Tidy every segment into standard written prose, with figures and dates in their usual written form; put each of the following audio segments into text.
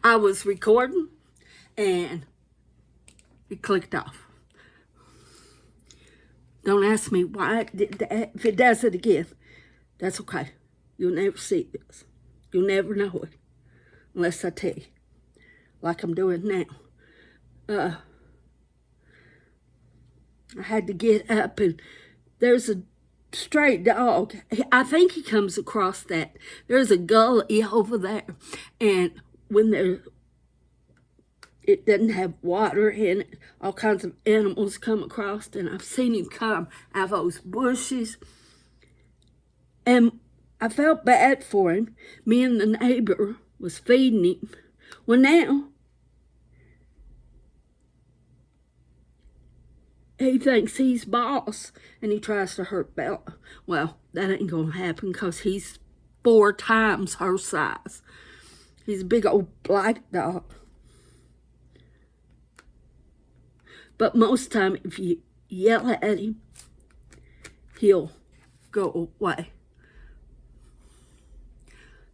I was recording and it clicked off. Don't ask me why it did that. If it does it again, that's okay. You'll never see this. You'll never know it unless I tell you, like I'm doing now. I had to get up, and there's a stray dog. I think he comes across that. There's a gully over there, and when it doesn't have water in it, all kinds of animals come across, and I've seen him come out of those bushes, and I felt bad for him. Me and the neighbor was feeding him. Well, now he thinks he's boss, and he tries to hurt Bella. Well, that ain't gonna happen because he's 4 times her size. He's a big old black dog. But most time, if you yell at him, he'll go away.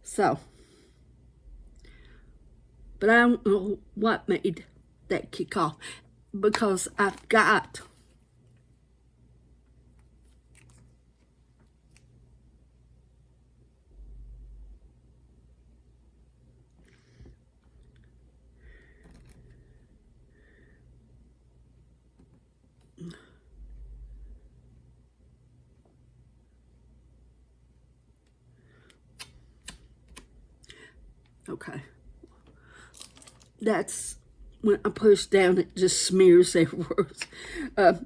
So, but I don't know what made that kick off, because I've got okay. That's when I push down, it just smears everywhere.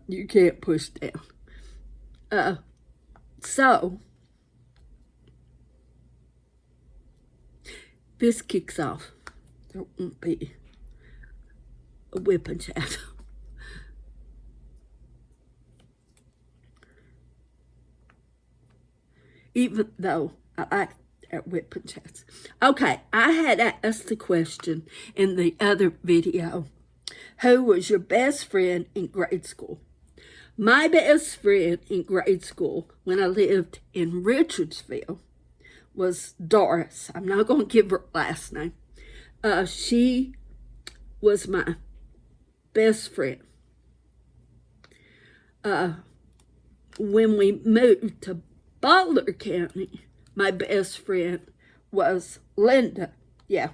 You can't push down. So this kicks off. There won't be a Whipnchat. Even though I like at Whipnchats. Okay, I had asked the question in the other video, who was your best friend in grade school? My best friend in grade school, when I lived in Richardsville, was Doris. I'm not going to give her last name. She was my best friend. When we moved to Butler County, my best friend was Linda. Yeah.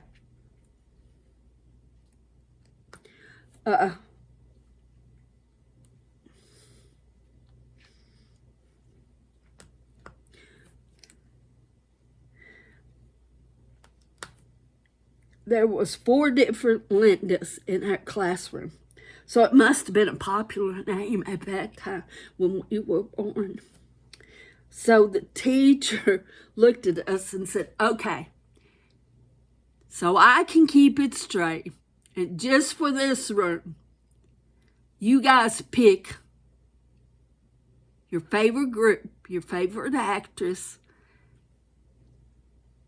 There was 4 different Lindas in our classroom. So it must have been a popular name at that time when we were born. So the teacher looked at us and said, okay, so I can keep it straight, and just for this room, you guys pick your favorite group, your favorite actress,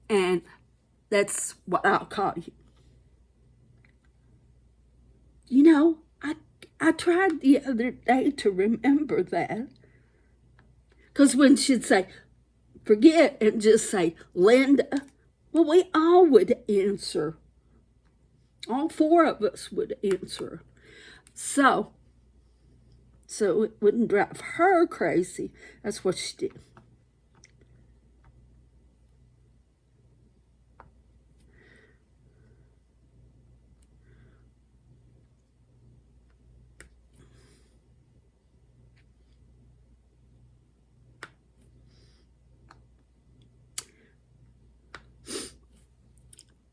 and that's what I'll call you. You know, I tried the other day to remember that. Because when she'd say, forget, and just say, Linda, well, we all would answer. All 4 of us would answer. So it wouldn't drive her crazy. That's what she did.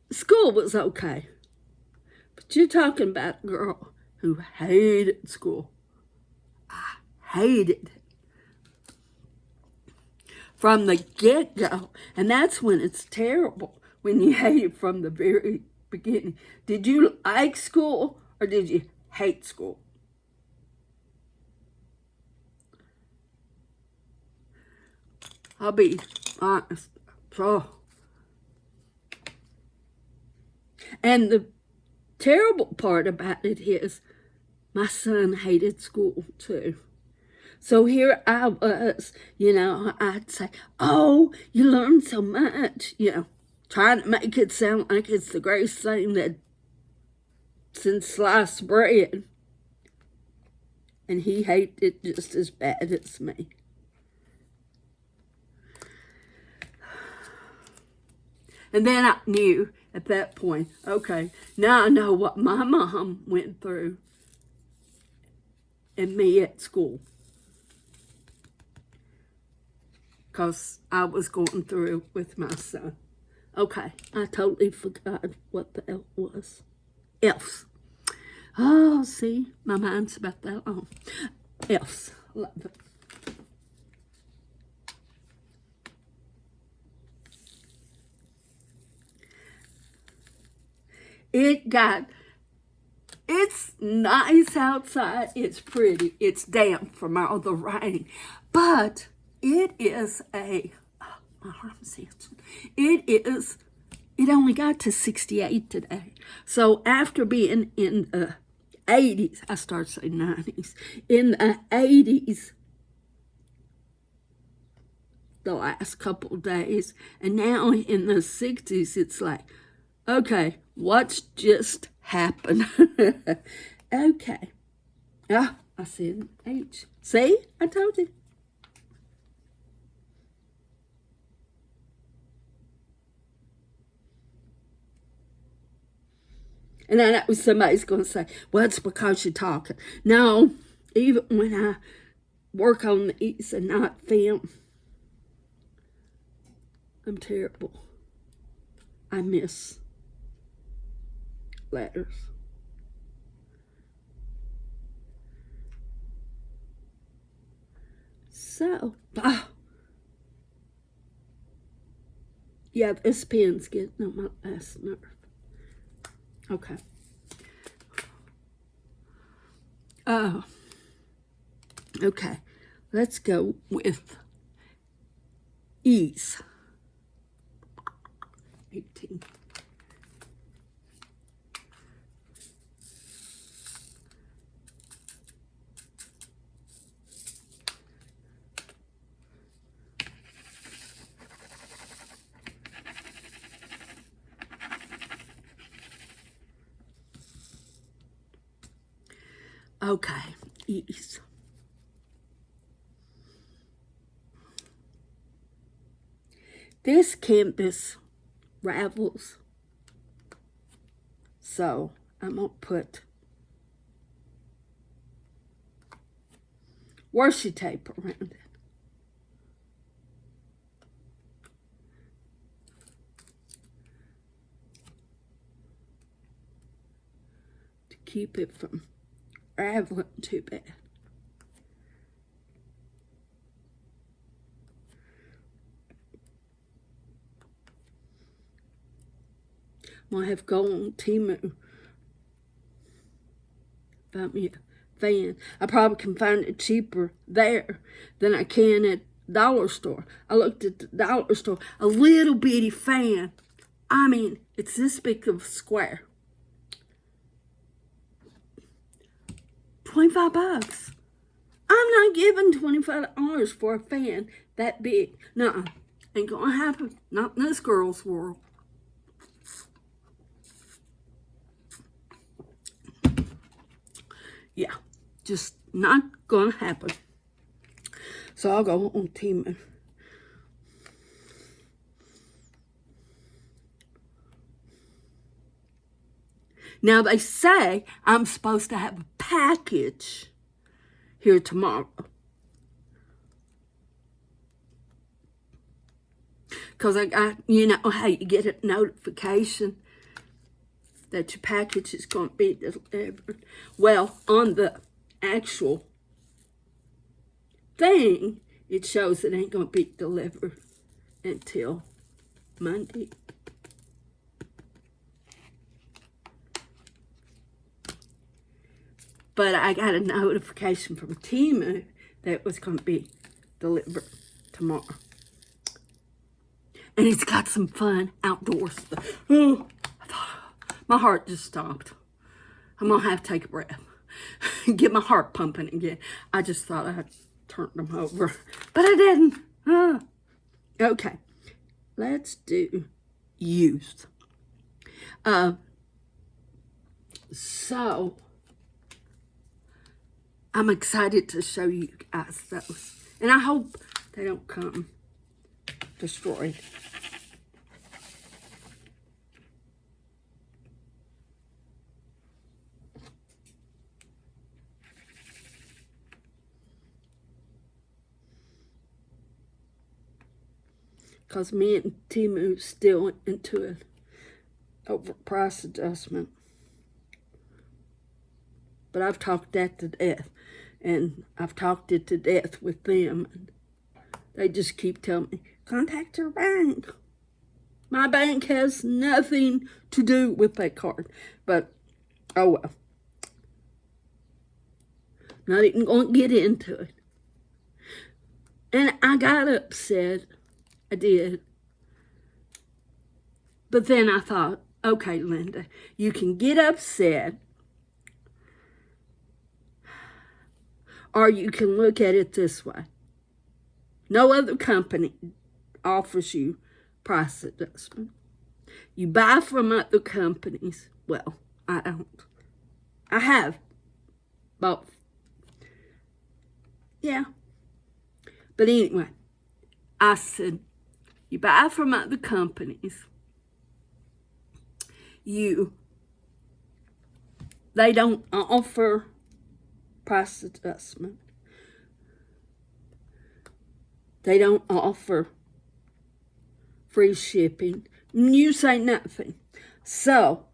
School was okay. But you're talking about a girl who hated school. I hated it. From the get-go. And that's when it's terrible, when you hate it from the very beginning. Did you like school or did you hate school? I'll be honest. Oh. And the terrible part about it is my son hated school too. So here I was, I'd say, oh, you learned so much, trying to make it sound like it's the greatest thing that since sliced bread. And he hated it just as bad as me. And then I knew at that point, okay, now I know what my mom went through and me at school. Because I was going through it with my son. Okay, I totally forgot what the L was. Elves. Oh, see, my mind's about that long. Elves. Love it. It's nice outside. It's pretty. It's damp from all the rain. But it is my arm's itching. It only got to 68 today. So after being in the 80s, I started saying 90s, in the 80s the last couple of days, and now in the 60s, it's like, okay, what's just happened? Okay. Ah, I said H. See? I told you. And I know somebody's going to say, well, it's because you're talking. No, even when I work on these and not film, I'm terrible. I miss letters. So, yeah, this pen's getting on my last nerve. Okay. Oh. Okay. Let's go with ease. 18. Okay, ease. This canvas ravels, so I'm going to put washi tape around it. To keep it from raveling too bad. I'm going to have to go on Temu. Find me a fan. I probably can find it cheaper there than I can at dollar store. I looked at the dollar store. A little bitty fan. I mean, it's this big of a square. 25 bucks. I'm not giving $25 for a fan that big. Nuh-uh. Ain't gonna happen. Not in this girl's world. Yeah, just not gonna happen. So I'll go on Temu. Now they say I'm supposed to have a package here tomorrow. Because I got, you know how you get a notification that your package is going to be delivered. Well, on the actual thing, it shows it ain't going to be delivered until Monday. But I got a notification from Temu that it was going to be delivered tomorrow. And it's got some fun outdoor stuff. Oh, my heart just stopped. I'm going to have to take a breath. Get my heart pumping again. I just thought I'd turn them over. But I didn't. Okay. Let's do youth. So I'm excited to show you guys those. And I hope they don't come destroyed. Because me and Timu's still into it over price adjustment. But I've talked that to death. And I've talked it to death with them. And they just keep telling me, contact your bank. My bank has nothing to do with that card. But, oh well. Not even going to get into it. And I got upset. I did. But then I thought, okay, Linda, you can get upset, or you can look at it this way. No other company offers you price adjustment. You buy from other companies. Well, I don't. I have bought. Yeah. But anyway, I said, you buy from other companies. They don't offer price adjustment. They don't offer free shipping. You say nothing. So,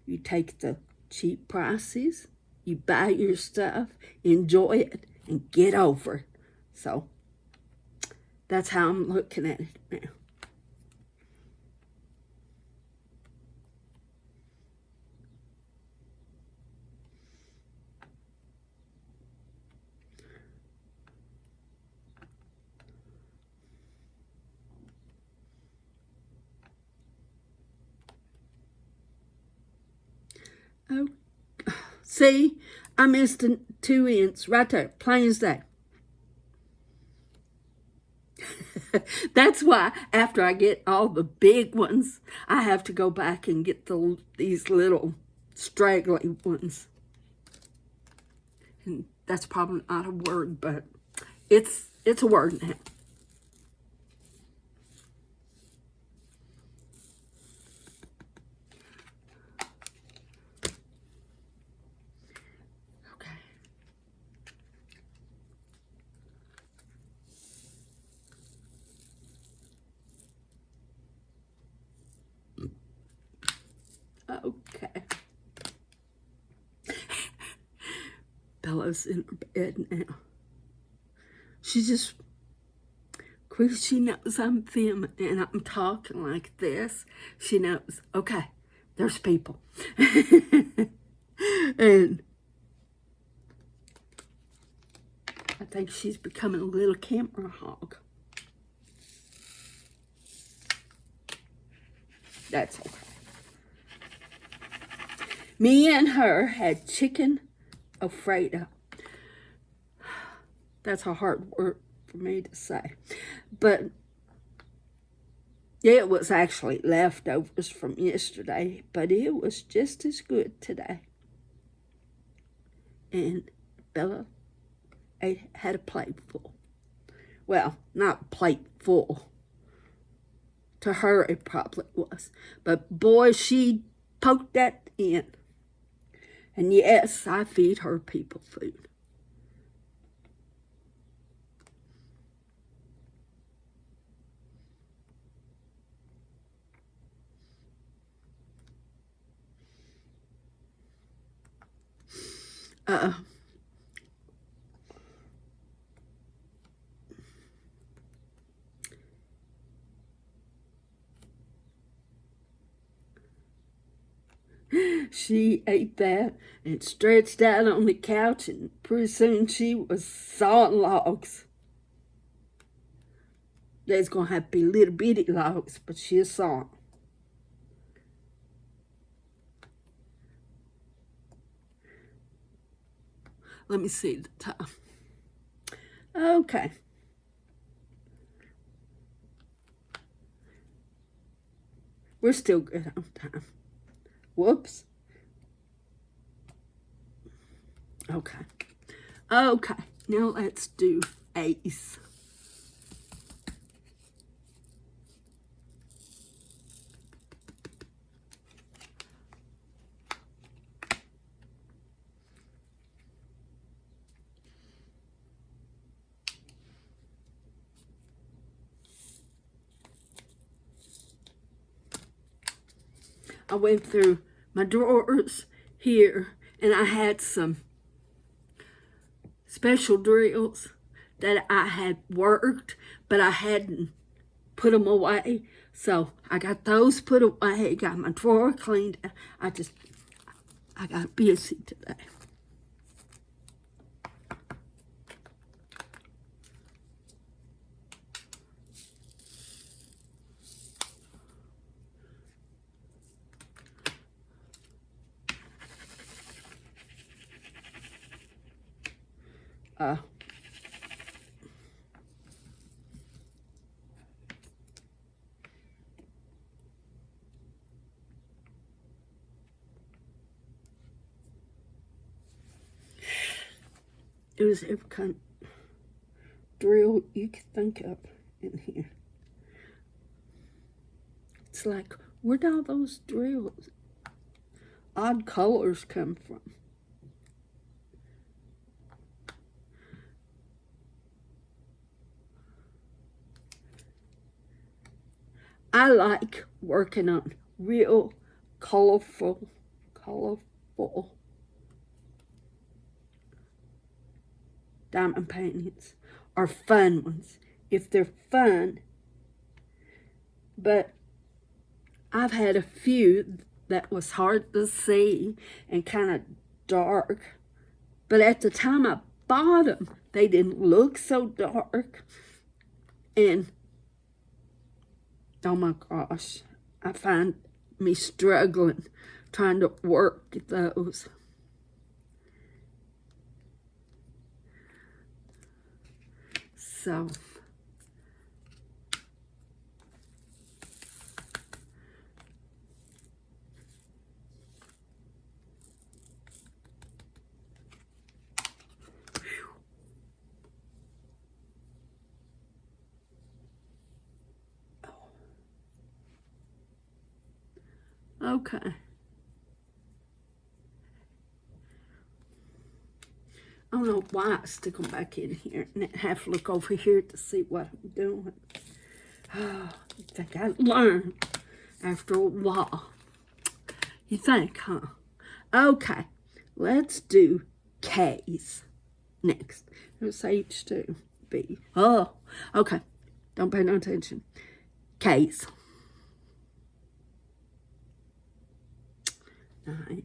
you take the cheap prices, you buy your stuff, enjoy it, and get over it. So, that's how I'm looking at it now. Oh, see, I missed 2 inches right there, plain as day. That's why after I get all the big ones, I have to go back and get these little straggly ones. And that's probably not a word, but it's a word now. Okay. Bella's in her bed now. She just, she knows I'm filming and I'm talking like this. She knows, okay, there's people. And I think she's becoming a little camera hog. That's okay. Me and her had chicken Alfredo. That's a hard word for me to say. But it was actually leftovers from yesterday, but it was just as good today. And Bella had a plate full. Well, not a plate full. To her, it probably was. But boy, she poked that in. And yes, I feed her people food. She ate that and stretched out on the couch, and pretty soon she was sawing logs. There's going to have to be little bitty logs, but she'll saw them. Let me see the time. Okay. We're still good on time. Whoops. Okay. Okay. Now let's do A's. I went through my drawers here, and I had some special drills that I had worked, but I hadn't put them away. So I got those put away, got my drawer cleaned. I got busy today. It was every kind of drill you could think of in here. It's like, where'd all those drills, odd colors come from? I like working on real colorful diamond paintings, or fun ones, if they're fun. But I've had a few that was hard to see and kind of dark. But at the time I bought them, they didn't look so dark. And oh my gosh, I find me struggling trying to work those. So okay. I don't know why I stick them back in here and then have to look over here to see what I'm doing. Oh, you think I'd learn after a while. You think, huh? Okay, let's do K's next. There's H2, B. Oh, okay. Don't pay no attention. K's. 9.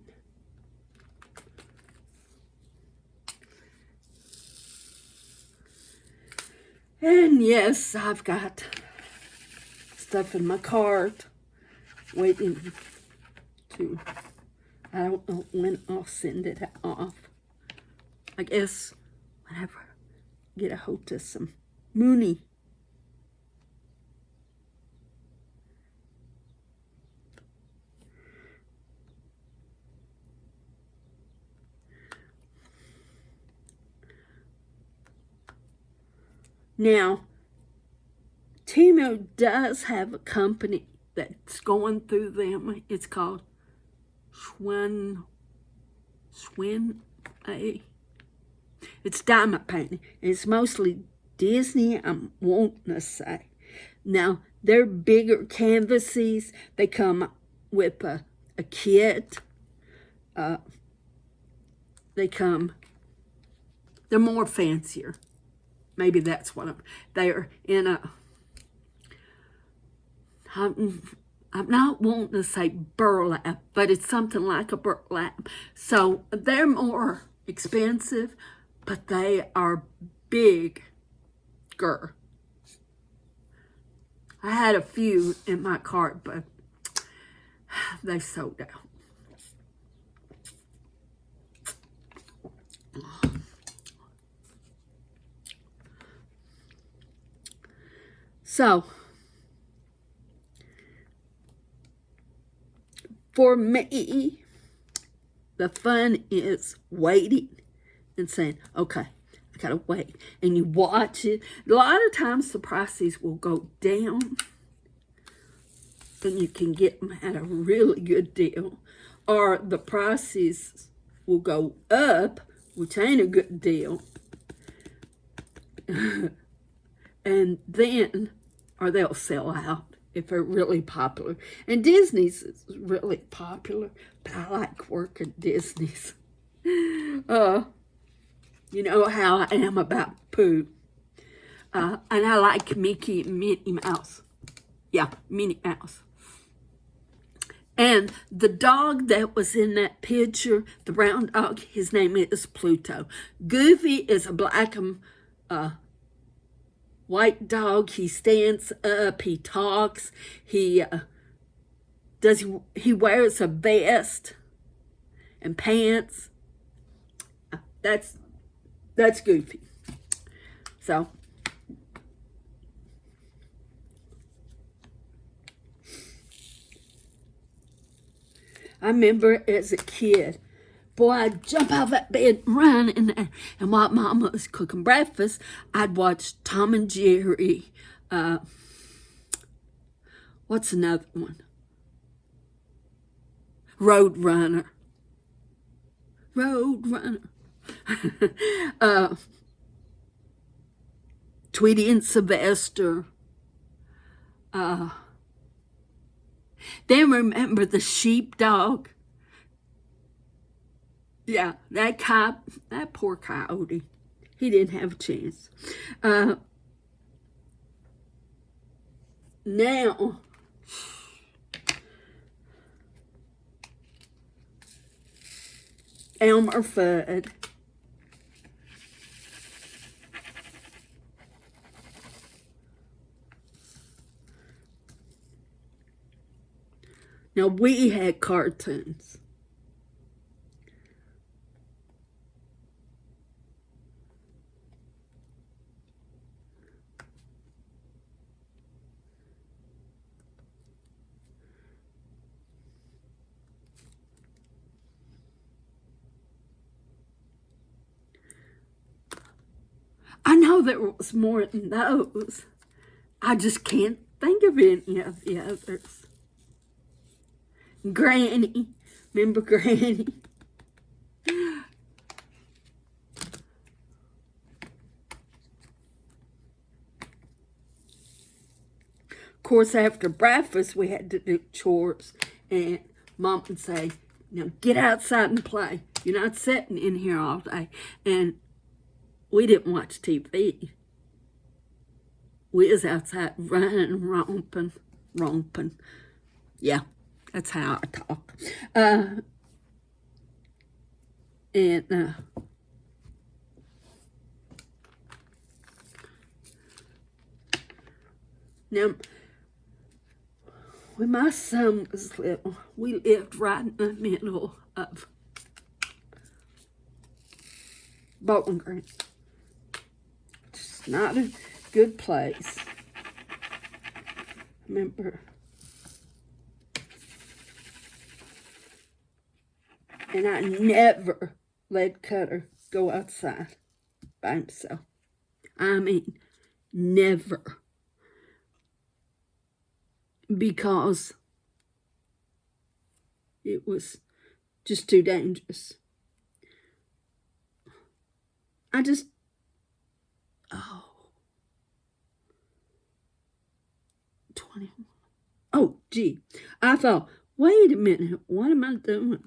And yes, I've got stuff in my cart waiting to, I don't know when I'll send it off. I guess whenever I get a hold of some Mooney. Now, Timo does have a company that's going through them. It's called Schwinn. It's diamond painting. It's mostly Disney, I'm wanting to say. Now, they're bigger canvases. They come with a kit. They're more fancier. Maybe that's what they're in a, I'm not wanting to say burlap, but it's something like a burlap. So they're more expensive, but they are bigger. I had a few in my cart, but they sold out. So, For me, the fun is waiting and saying, okay, I gotta wait. And you watch it. A lot of times the prices will go down and you can get them at a really good deal. Or the prices will go up, which ain't a good deal. And then, or they'll sell out if they're really popular. And Disney's is really popular, but I like working Disney's. You know how I am about Pooh. And I like Mickey and Minnie Mouse. Yeah, Minnie Mouse. And the dog that was in that picture, the brown dog, his name is Pluto. Goofy is a black and white dog. He stands up, he talks, he wears a vest and pants. That's Goofy. So I remember as a kid, boy, I'd jump out of that bed and run in there. And while Mama was cooking breakfast, I'd watch Tom and Jerry. What's another one? Roadrunner. Tweety and Sylvester. Then remember the sheepdog. Yeah, that poor coyote. He didn't have a chance. Now, Elmer Fudd. Now, we had cartoons. I know there was more than those. I just can't think of any of the others. Granny. Remember Granny? Of course, after breakfast, we had to do chores. And Mom would say, now get outside and play. You're not sitting in here all day. And we didn't watch TV. We was outside running, romping. Yeah, that's how I talk. Now, when my son was little, we lived right in the middle of Bowling Green. It's not a good place. Remember. And I never let Cutter go outside by himself. I mean, never. Because it was just too dangerous. Oh, 21. Oh, gee. I thought, wait a minute, what am I doing?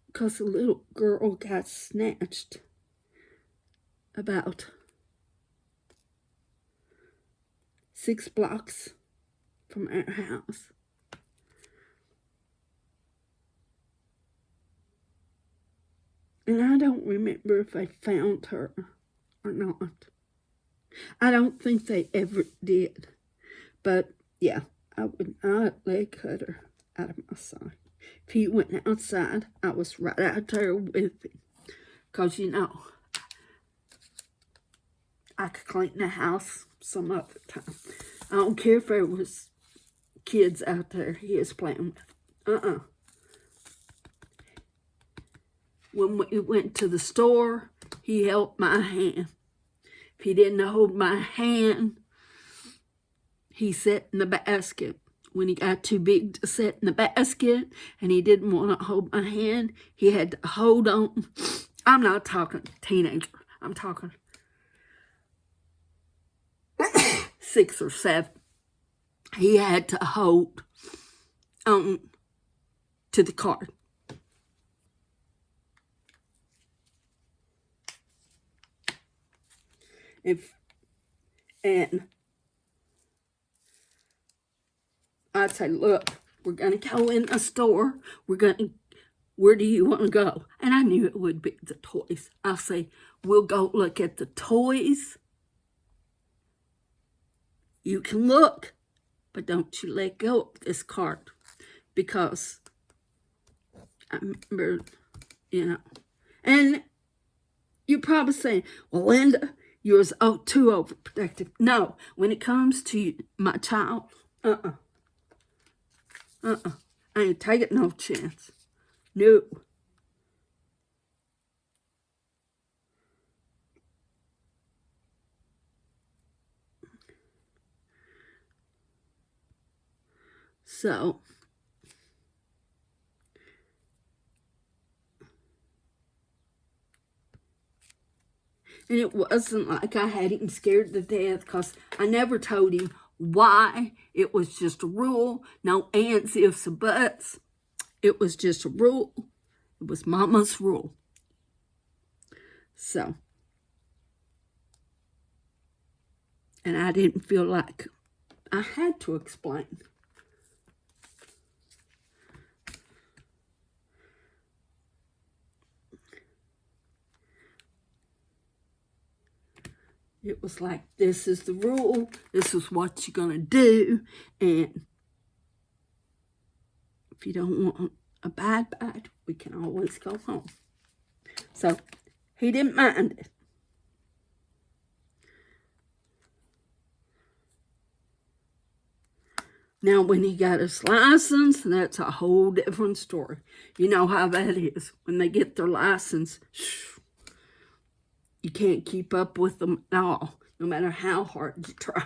Because a little girl got snatched about 6 blocks from our house. And I don't remember if they found her or not. I don't think they ever did. But, yeah, I would not let Cutter out of my sight. If he went outside, I was right out there with him. Because, you know, I could clean the house some other time. I don't care if there was kids out there he is playing with. When we went to the store, he held my hand. If he didn't hold my hand, he sat in the basket. When he got too big to sit in the basket and he didn't want to hold my hand, he had to hold on. I'm not talking teenager. I'm talking 6 or 7. He had to hold on to the cart. And I'd say, look, we're going to go in the store. Where do you want to go? And I knew it would be the toys. I'll say, we'll go look at the toys. You can look, but don't you let go of this cart. Because I remember, and you're probably saying, well, Linda, you're too overprotective. No, when it comes to my child, I ain't taking no chance. No. So, and it wasn't like I had him scared to death, because I never told him why. It was just a rule. No ands, ifs, or buts. It was just a rule. It was Mama's rule. So, and I didn't feel like I had to explain. It was like, this is the rule. This is what you're going to do. And if you don't want a bad, we can always go home. So he didn't mind it. Now, when he got his license, that's a whole different story. You know how that is. When they get their license, you can't keep up with them at all, no matter how hard you try.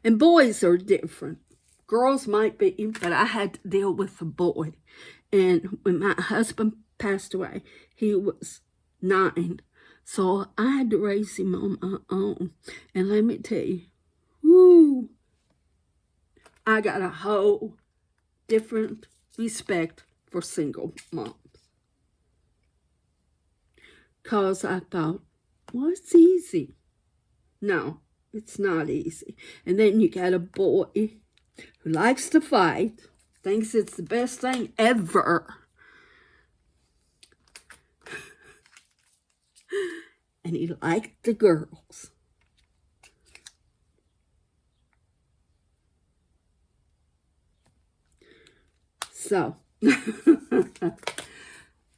And boys are different. Girls might be, but I had to deal with a boy. And when my husband passed away, he was 9. So I had to raise him on my own. And let me tell you, whoo, I got a whole different respect for single moms. Because I thought, well, it's easy. No, it's not easy. And then you got a boy who likes to fight, thinks it's the best thing ever. And he liked the girls. So,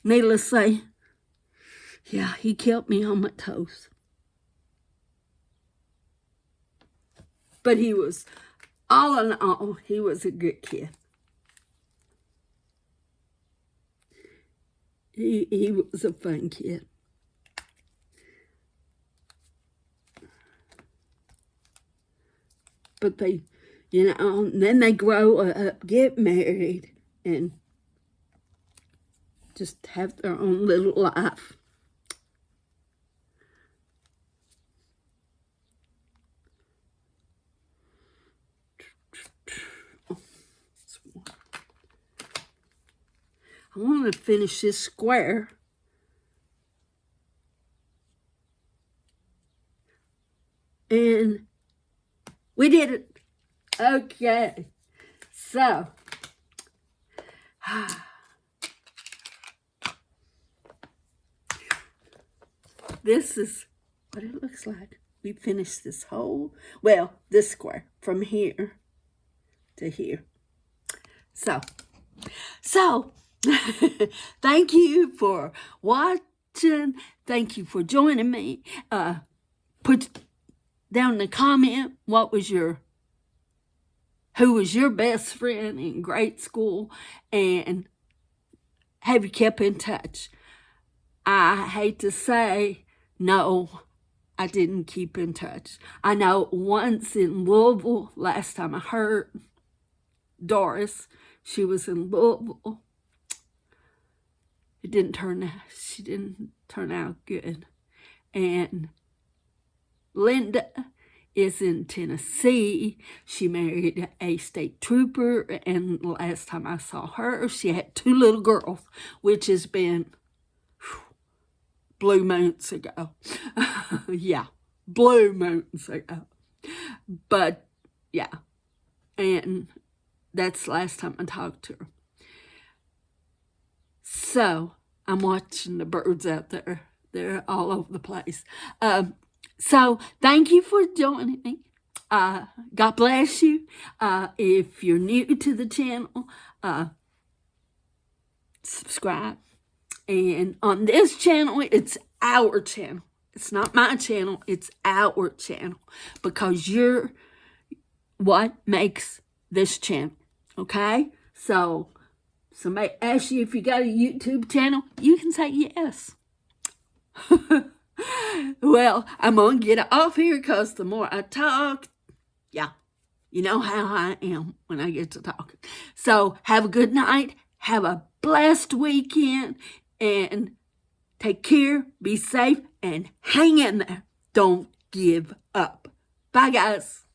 needless to say, yeah, he kept me on my toes. But he was, all in all, he was a good kid. He was a fun kid. But they, and then they grow up, get married, and just have their own little life. I want to finish this square. And we did Okay. So, this is what it looks like. We finished this whole, well, this square from here to here. So, thank you for watching. Thank you for joining me. Put down in the comment who was your best friend in grade school, and have you kept in touch? I hate to say, no, I didn't keep in touch. I know once in Louisville, last time I heard, Doris, she was in Louisville. She didn't turn out good. And Linda is in Tennessee. She married a state trooper, and last time I saw her, she had 2 little girls, which has been blue moons ago. Yeah, blue moons ago. But, yeah, and that's the last time I talked to her. So, I'm watching the birds out there. They're all over the place. So, thank you for joining me. God bless you. If you're new to the channel, subscribe. And on this channel, it's our channel. It's not my channel. It's our channel. Because you're what makes this channel. Okay? So, somebody asks you if you got a YouTube channel, you can say yes. Well, I'm going to get off here because the more I talk, yeah, you know how I am when I get to talking. So, have a good night. Have a blessed weekend. And take care, be safe, and hang in there. Don't give up. Bye, guys.